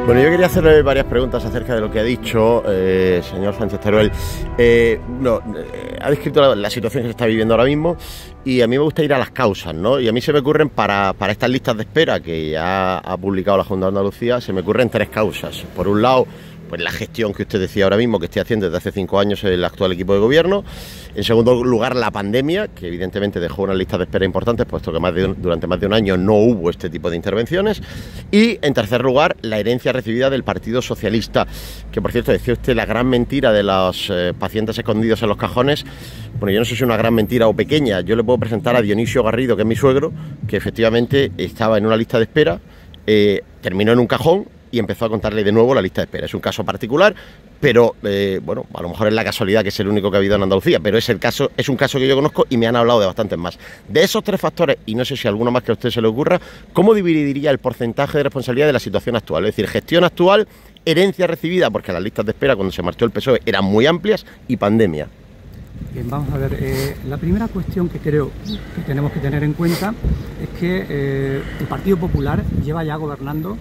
Bueno, yo quería hacerle varias preguntas acerca de lo que ha dicho señor Sánchez Teruel. Ha descrito la situación que se está viviendo ahora mismo y a mí me gusta ir a las causas, ¿no? Y a mí se me ocurren para estas listas de espera que ya ha publicado la Junta de Andalucía, se me ocurren tres causas. Por un lado, pues la gestión que usted decía ahora mismo, que estoy haciendo desde hace 5 años el actual equipo de gobierno. En segundo lugar, la pandemia, que evidentemente dejó unas listas de espera importantes, puesto que durante más de un año no hubo este tipo de intervenciones. Y, en tercer lugar, la herencia recibida del Partido Socialista, que, por cierto, decía usted la gran mentira de los pacientes escondidos en los cajones. Bueno, yo no sé si es una gran mentira o pequeña. Yo le puedo presentar a Dionisio Garrido, que es mi suegro, que efectivamente estaba en una lista de espera, terminó en un cajón y empezó a contarle de nuevo la lista de espera. Es un caso particular, pero bueno, a lo mejor es la casualidad que es el único que ha habido en Andalucía, pero es un caso que yo conozco y me han hablado de bastantes más. De esos tres factores, y no sé si alguno más que a usted se le ocurra, ¿cómo dividiría el porcentaje de responsabilidad de la situación actual? Es decir, gestión actual, herencia recibida, porque las listas de espera cuando se marchó el PSOE eran muy amplias, y pandemia. Bien, vamos a ver, la primera cuestión que creo que tenemos que tener en cuenta es que el Partido Popular lleva ya gobernando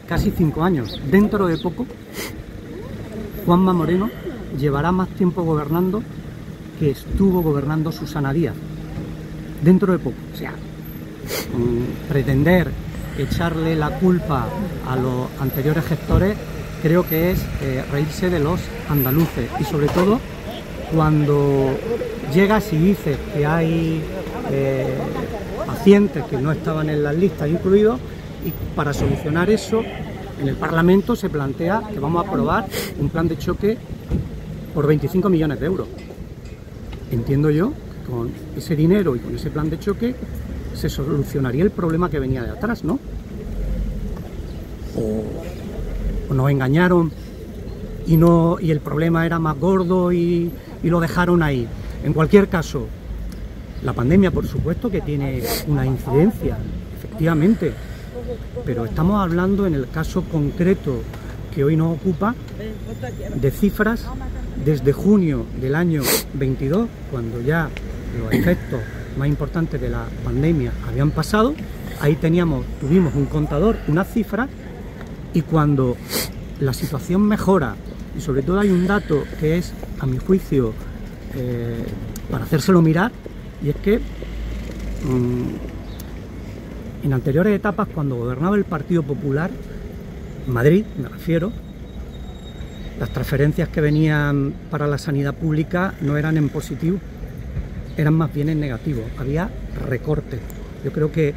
casi 5 años. Dentro de poco, Juanma Moreno llevará más tiempo gobernando que estuvo gobernando Susana Díaz. Dentro de poco. O sea, pretender echarle la culpa a los anteriores gestores creo que es reírse de los andaluces. Y sobre todo, cuando llegas y dices que hay pacientes que no estaban en las listas incluidos, y para solucionar eso, en el Parlamento se plantea que vamos a aprobar un plan de choque por 25 millones de euros. Entiendo yo que con ese dinero y con ese plan de choque se solucionaría el problema que venía de atrás, ¿no? O nos engañaron y el problema era más gordo y lo dejaron ahí. En cualquier caso, la pandemia, por supuesto, que tiene una incidencia, efectivamente, pero estamos hablando, en el caso concreto que hoy nos ocupa, de cifras desde junio del año 22, cuando ya los efectos más importantes de la pandemia habían pasado. Ahí tuvimos un contador, unas cifras, y cuando la situación mejora, y sobre todo hay un dato que es, a mi juicio, para hacérselo mirar, y es que en anteriores etapas, cuando gobernaba el Partido Popular, en Madrid me refiero, las transferencias que venían para la sanidad pública no eran en positivo, eran más bien en negativo, había recortes. Yo creo que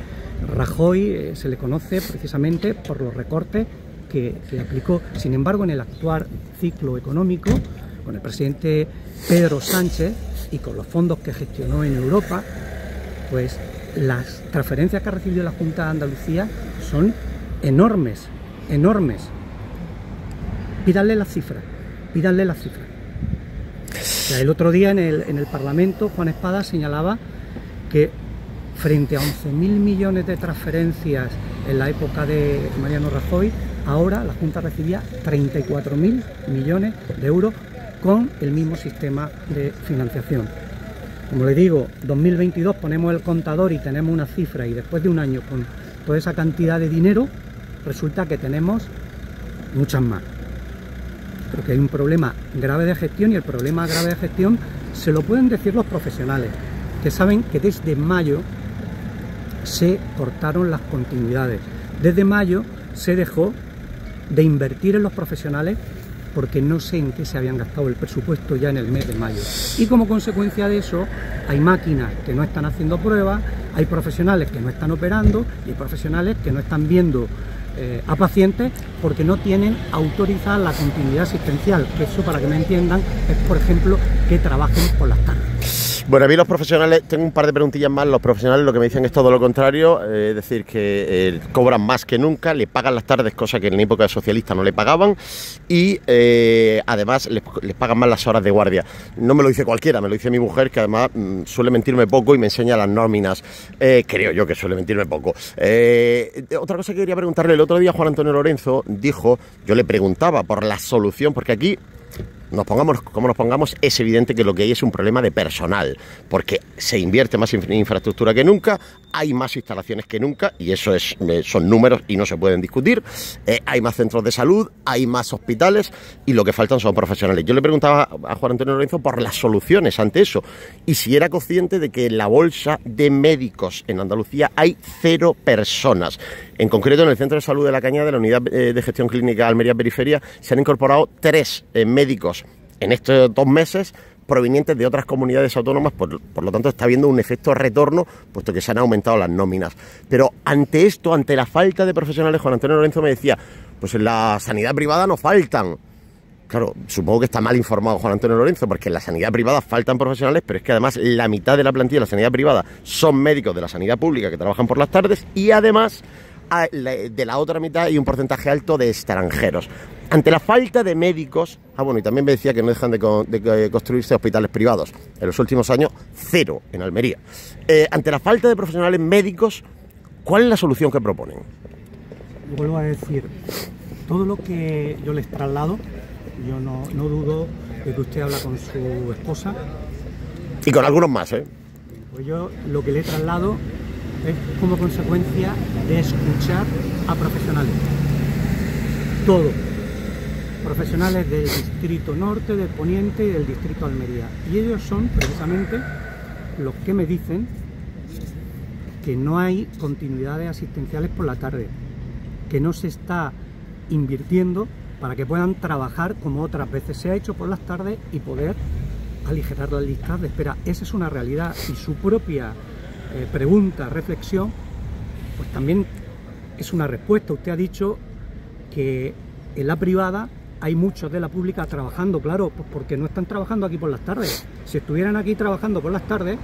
Rajoy se le conoce precisamente por los recortes que aplicó. Sin embargo, en el actual ciclo económico, con el presidente Pedro Sánchez y con los fondos que gestionó en Europa, pues las transferencias que ha recibido la Junta de Andalucía son enormes, enormes. Pídanle las cifras, pídanle las cifras. O sea, el otro día en el Parlamento, Juan Espada señalaba que frente a 11.000 millones de transferencias en la época de Mariano Rajoy, ahora la Junta recibía 34.000 millones de euros con el mismo sistema de financiación. Como le digo, 2022 ponemos el contador y tenemos una cifra, y después de un año con toda esa cantidad de dinero, resulta que tenemos muchas más. Creo que hay un problema grave de gestión, y el problema grave de gestión se lo pueden decir los profesionales, que saben que desde mayo se cortaron las continuidades. Desde mayo se dejó de invertir en los profesionales porque no sé en qué se habían gastado el presupuesto ya en el mes de mayo. Y como consecuencia de eso, hay máquinas que no están haciendo pruebas, hay profesionales que no están operando y hay profesionales que no están viendo a pacientes porque no tienen autorizada la continuidad asistencial, que eso, para que me entiendan, es, por ejemplo, que trabajen por las tardes. Bueno, a mí los profesionales, tengo un par de preguntillas más. Los profesionales lo que me dicen es todo lo contrario, es decir, que cobran más que nunca, le pagan las tardes, cosa que en la época socialista no le pagaban, y además les pagan más las horas de guardia. No me lo dice cualquiera, me lo dice mi mujer, que además suele mentirme poco y me enseña las nóminas. Creo yo que suele mentirme poco. Otra cosa que quería preguntarle, el otro día Juan Antonio Lorenzo dijo, yo le preguntaba por la solución, porque aquí como nos pongamos, es evidente que lo que hay es un problema de personal, porque se invierte más en infraestructura que nunca, hay más instalaciones que nunca, y eso son números y no se pueden discutir. Hay más centros de salud, hay más hospitales, y lo que faltan son profesionales. Yo le preguntaba a Juan Antonio Lorenzo por las soluciones ante eso, y si era consciente de que en la bolsa de médicos en Andalucía hay 0 personas. En concreto, en el Centro de Salud de La Cañada, de la Unidad de Gestión Clínica Almería Periferia, se han incorporado 3 médicos en estos 2 meses, provenientes de otras comunidades autónomas, por lo tanto está habiendo un efecto retorno, puesto que se han aumentado las nóminas. Pero ante esto, ante la falta de profesionales, Juan Antonio Lorenzo me decía, pues en la sanidad privada no faltan. Claro, supongo que está mal informado Juan Antonio Lorenzo, porque en la sanidad privada faltan profesionales, pero es que además la mitad de la plantilla de la sanidad privada son médicos de la sanidad pública que trabajan por las tardes, y además de la otra mitad hay un porcentaje alto de extranjeros. Ante la falta de médicos, y también me decía que no dejan de construirse hospitales privados. En los últimos años, 0 en Almería. Ante la falta de profesionales médicos, ¿cuál es la solución que proponen? Vuelvo a decir, todo lo que yo les traslado, yo no dudo de que usted habla con su esposa. Y con algunos más, ¿eh? Pues yo lo que le traslado es como consecuencia de escuchar a profesionales. Todo. Profesionales del Distrito Norte, del Poniente y del Distrito Almería. Y ellos son precisamente los que me dicen que no hay continuidades asistenciales por la tarde, que no se está invirtiendo para que puedan trabajar como otras veces se ha hecho por las tardes y poder aligerar las listas de espera. Esa es una realidad, y su propia pregunta, reflexión, pues también es una respuesta. Usted ha dicho que en la privada hay muchos de la pública trabajando, claro, pues porque no están trabajando aquí por las tardes. Si estuvieran aquí trabajando por las tardes,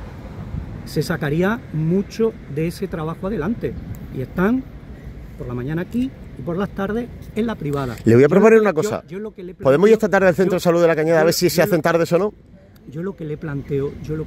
se sacaría mucho de ese trabajo adelante. Y están por la mañana aquí y por las tardes en la privada. Le voy a proponer una cosa. ¿Podemos ir esta tarde al Centro de Salud de La Cañada a ver si se hacen tardes o no? Yo lo que le planteo, se lo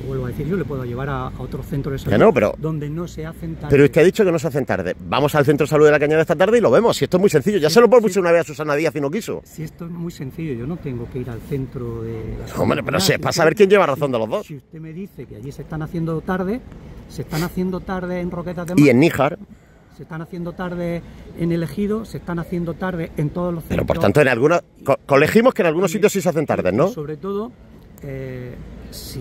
vuelvo a decir, yo le puedo llevar a otros centros de salud, que no, pero, donde no se hacen tarde. Pero usted ha dicho que no se hacen tarde. Vamos al Centro de Salud de La Cañada esta tarde y lo vemos. Si esto es muy sencillo, ya se lo propuse una vez a Susana Díaz y no quiso. Si esto es muy sencillo, yo no tengo que ir al centro de la salud. Hombre, pero si es para saber quién lleva razón de los dos. Si usted me dice que allí se están haciendo tarde en Roquetas de Mar. Y en Níjar. Se están haciendo tarde en El Ejido, se están haciendo tarde en todos los centros. Pero por tanto, en algunos colegimos que en algunos sitios sí se hacen tardes, ¿no? Sobre todo, si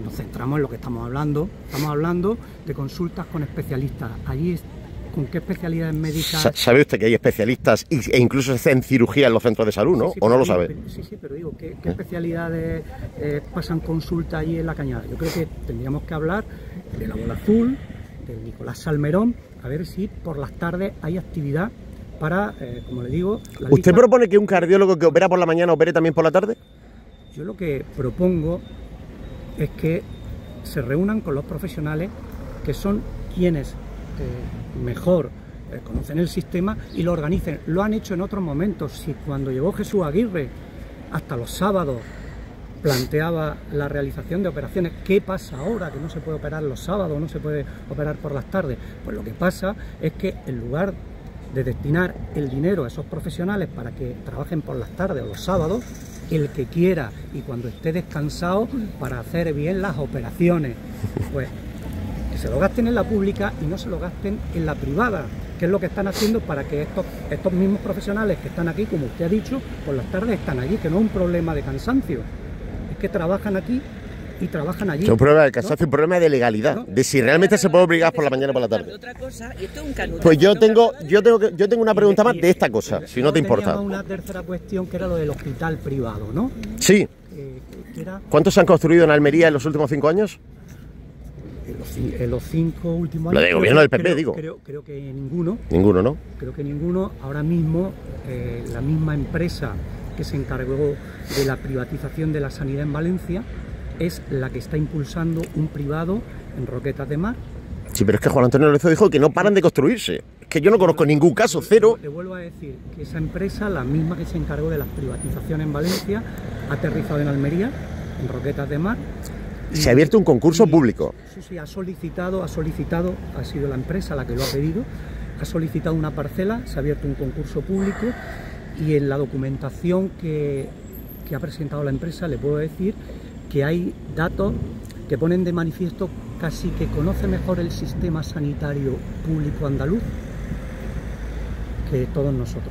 nos centramos en lo que estamos hablando de consultas con especialistas. Allí, ¿con qué especialidades médicas? ¿Sabe usted que hay especialistas e incluso se hacen cirugía en los centros de salud, no? Sí, ¿O no lo sabe? Sí, pero digo, ¿qué especialidades pasan consulta allí en La Cañada? Yo creo que tendríamos que hablar de la Bola Azul, del Nicolás Salmerón, a ver si por las tardes hay actividad para, como le digo... ¿Usted propone que un cardiólogo que opera por la mañana opere también por la tarde? Yo lo que propongo es que se reúnan con los profesionales que son quienes mejor conocen el sistema y lo organicen. Lo han hecho en otros momentos. Si cuando llegó Jesús Aguirre, hasta los sábados, planteaba la realización de operaciones. ¿Qué pasa ahora que no se puede operar los sábados, no se puede operar por las tardes? Pues lo que pasa es que en lugar de destinar el dinero a esos profesionales para que trabajen por las tardes o los sábados, el que quiera y cuando esté descansado para hacer bien las operaciones, pues que se lo gasten en la pública y no se lo gasten en la privada, que es lo que están haciendo para que estos mismos profesionales que están aquí, como usted ha dicho, por las tardes están allí, que no es un problema de cansancio, es que trabajan aquí y trabajan allí. Es un problema de cansancio, un problema de legalidad, ¿no? De si realmente se puede obligar por la mañana o por la tarde. Otra cosa, y esto es un canuto. Pues yo tengo una pregunta más de esta cosa, si no te importa. Una tercera cuestión que era lo del hospital privado, ¿no? Sí. ¿Cuántos se han construido en Almería en los últimos 5 años? En los 5 últimos años. Lo del gobierno del PP, digo. Creo que ninguno. Ninguno, ¿no? Creo que ninguno. Ahora mismo, la misma empresa que se encargó de la privatización de la sanidad en Valencia es la que está impulsando un privado en Roquetas de Mar. Sí, pero es que Juan Antonio Lorenzo dijo que no paran de construirse. Es que yo no conozco ningún caso, 0. Le vuelvo a decir que esa empresa, la misma que se encargó de las privatizaciones en Valencia, ha aterrizado en Almería, en Roquetas de Mar. Se ha abierto un concurso público. Sí, ha solicitado, ha sido la empresa la que lo ha pedido, ha solicitado una parcela, se ha abierto un concurso público y en la documentación que ha presentado la empresa le puedo decir que hay datos que ponen de manifiesto casi que conoce mejor el sistema sanitario público andaluz que todos nosotros.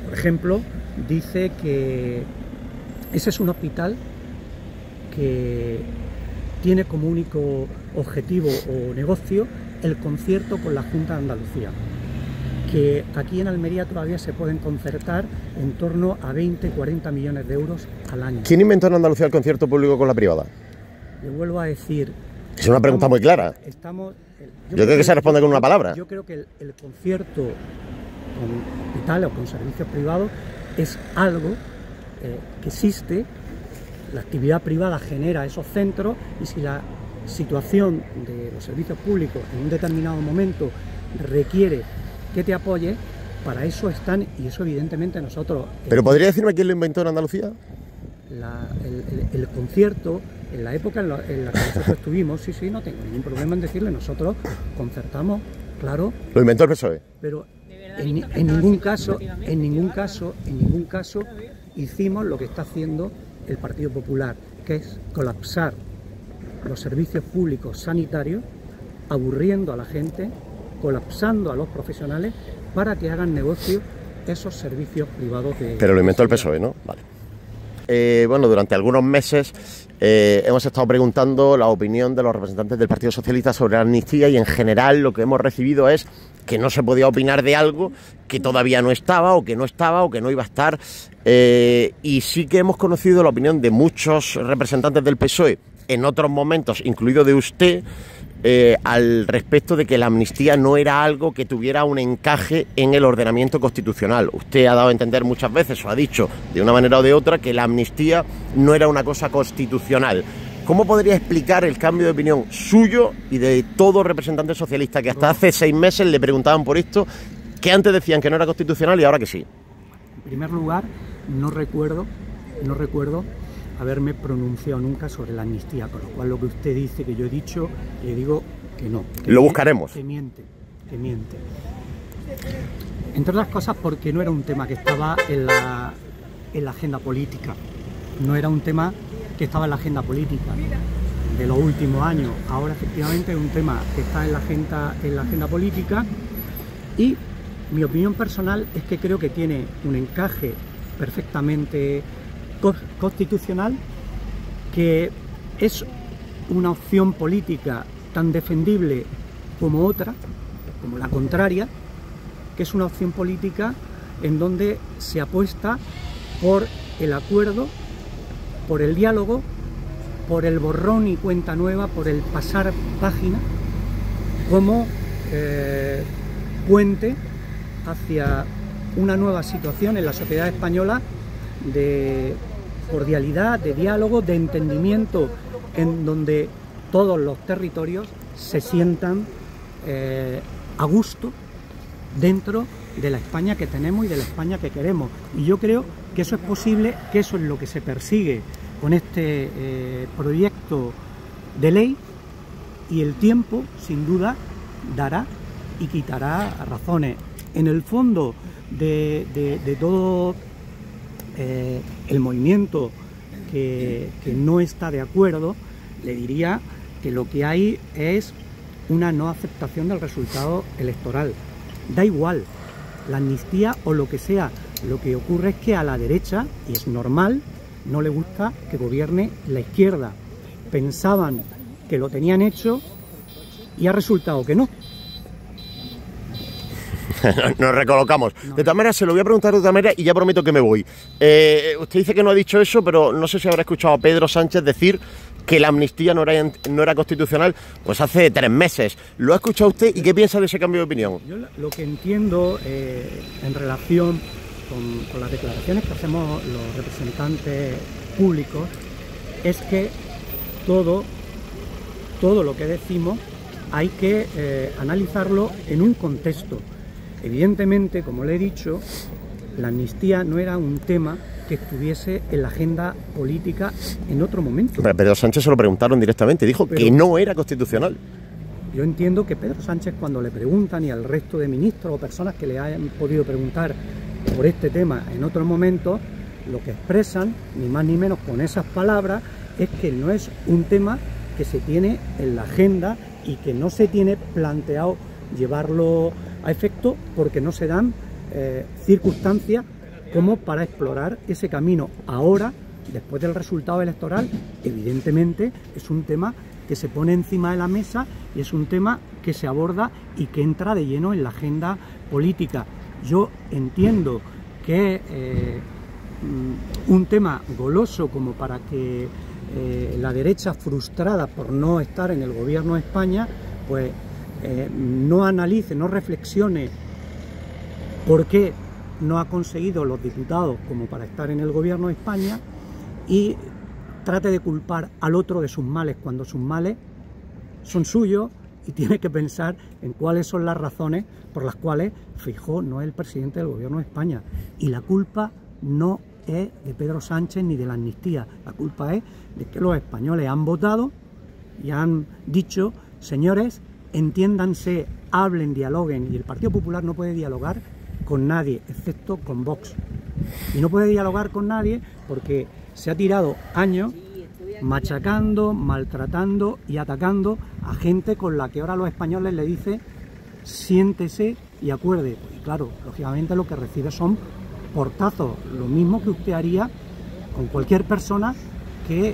Por ejemplo, dice que ese es un hospital que tiene como único objetivo o negocio el concierto con la Junta de Andalucía, que aquí en Almería todavía se pueden concertar en torno a 20-40 millones de euros al año. ¿Quién inventó en Andalucía el concierto público con la privada? Le vuelvo a decir... Es una pregunta muy clara. Yo creo que se responde con una palabra. Yo creo que el concierto con hospitales o con servicios privados es algo que existe. La actividad privada genera esos centros y si la situación de los servicios públicos en un determinado momento requiere que te apoye, para eso están, y eso evidentemente nosotros... ¿Pero podría decirme quién lo inventó en Andalucía? El concierto, en la época en la que nosotros estuvimos, sí, no tengo ningún problema en decirle, nosotros concertamos, claro... Lo inventó el PSOE. Pero en ningún caso hicimos lo que está haciendo el Partido Popular, que es colapsar los servicios públicos sanitarios, aburriendo a la gente, colapsando a los profesionales para que hagan negocio esos servicios privados de... Pero lo inventó el PSOE, ¿no? Vale. Bueno, durante algunos meses hemos estado preguntando la opinión de los representantes del Partido Socialista sobre la amnistía y en general lo que hemos recibido es que no se podía opinar de algo que todavía no estaba o que no estaba o que no iba a estar. Y sí que hemos conocido la opinión de muchos representantes del PSOE en otros momentos, incluido de usted, al respecto de que la amnistía no era algo que tuviera un encaje en el ordenamiento constitucional. Usted ha dado a entender muchas veces, o ha dicho de una manera o de otra, que la amnistía no era una cosa constitucional. ¿Cómo podría explicar el cambio de opinión suyo y de todo representante socialista que hasta hace 6 meses le preguntaban por esto, que antes decían que no era constitucional y ahora que sí? En primer lugar, no recuerdo haberme pronunciado nunca sobre la amnistía, con lo cual lo que usted dice que yo he dicho, le digo que no. Lo buscaremos. Que miente. Entre otras cosas porque no era un tema que estaba en la agenda política, no era un tema que estaba en la agenda política de los últimos años. Ahora efectivamente es un tema que está en la agenda política y mi opinión personal es que creo que tiene un encaje perfectamente constitucional, que es una opción política tan defendible como otra, como la contraria, que es una opción política en donde se apuesta por el acuerdo, por el diálogo, por el borrón y cuenta nueva, por el pasar página, como puente hacia una nueva situación en la sociedad española de cordialidad, de diálogo, de entendimiento, en donde todos los territorios se sientan a gusto dentro de la España que tenemos y de la España que queremos. Y yo creo que eso es posible, que eso es lo que se persigue con este proyecto de ley, y el tiempo, sin duda, dará y quitará razones. En el fondo de todo el movimiento que no está de acuerdo, le diría que lo que hay es una no aceptación del resultado electoral. Da igual la amnistía o lo que sea, lo que ocurre es que a la derecha, y es normal, no le gusta que gobierne la izquierda. Pensaban que lo tenían hecho y ha resultado que no. Nos recolocamos. De todas maneras, se lo voy a preguntar de otra manera y ya prometo que me voy. Usted dice que no ha dicho eso, pero no sé si habrá escuchado a Pedro Sánchez decir que la amnistía no era constitucional, pues hace 3 meses. ¿Lo ha escuchado usted y qué piensa de ese cambio de opinión? Yo lo que entiendo en relación con las declaraciones que hacemos los representantes públicos es que todo lo que decimos hay que analizarlo en un contexto. Evidentemente, como le he dicho, la amnistía no era un tema que estuviese en la agenda política en otro momento. Pero Pedro Sánchez se lo preguntaron directamente, dijo que no era constitucional. Yo entiendo que Pedro Sánchez, cuando le preguntan, y al resto de ministros o personas que le hayan podido preguntar por este tema en otros momentos, lo que expresan, ni más ni menos con esas palabras, es que no es un tema que que se tiene en la agenda y que no se tiene planteado llevarlo a efecto porque no se dan circunstancias como para explorar ese camino. Ahora, después del resultado electoral, evidentemente es un tema que se pone encima de la mesa y es un tema que se aborda y que entra de lleno en la agenda política. Yo entiendo que un tema goloso como para que la derecha, frustrada por no estar en el gobierno de España, pues no analice, no reflexione por qué no ha conseguido los diputados como para estar en el gobierno de España y trate de culpar al otro de sus males cuando sus males son suyos, y tiene que pensar en cuáles son las razones por las cuales Feijóo no es el presidente del gobierno de España. Y la culpa no es de Pedro Sánchez ni de la amnistía, la culpa es de que los españoles han votado y han dicho: señores, entiéndanse, hablen, dialoguen. Y el Partido Popular no puede dialogar con nadie, excepto con Vox. Y no puede dialogar con nadie porque se ha tirado años machacando, maltratando y atacando a gente con la que ahora los españoles le dicen: siéntese y acuerde. Y claro, lógicamente lo que recibe son portazos, lo mismo que usted haría con cualquier persona que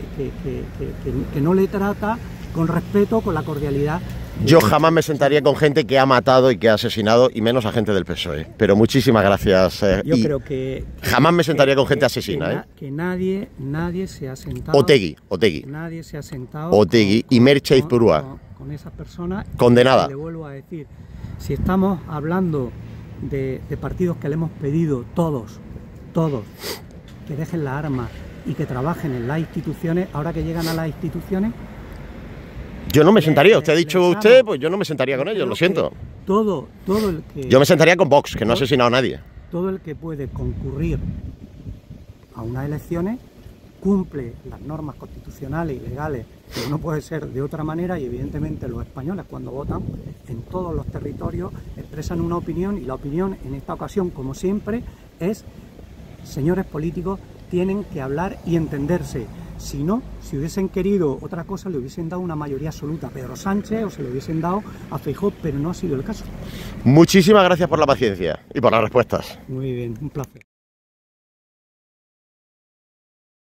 no le trata con respeto, con la cordialidad. Yo jamás me sentaría con gente que ha matado y que ha asesinado, y menos a gente del PSOE. Pero muchísimas gracias. Yo creo que jamás me sentaría con gente asesina. Que nadie se ha sentado. Otegui. Nadie se ha sentado. Otegui y Merche Izpurúa. Con esas personas. Condenada. Le vuelvo a decir, si estamos hablando de partidos que le hemos pedido todos, que dejen las armas y que trabajen en las instituciones, ahora que llegan a las instituciones. Yo no me sentaría, usted ha dicho usted, pues yo no me sentaría con ellos, lo siento. Todo el que... Yo me sentaría con Vox, que no ha asesinado a nadie. Todo el que puede concurrir a unas elecciones cumple las normas constitucionales y legales, que no puede ser de otra manera, y evidentemente los españoles cuando votan en todos los territorios expresan una opinión, y la opinión en esta ocasión, como siempre, es: señores políticos, tienen que hablar y entenderse. Si no, si hubiesen querido otra cosa, le hubiesen dado una mayoría absoluta a Pedro Sánchez o se le hubiesen dado a Feijóo, pero no ha sido el caso. Muchísimas gracias por la paciencia y por las respuestas. Muy bien, un placer.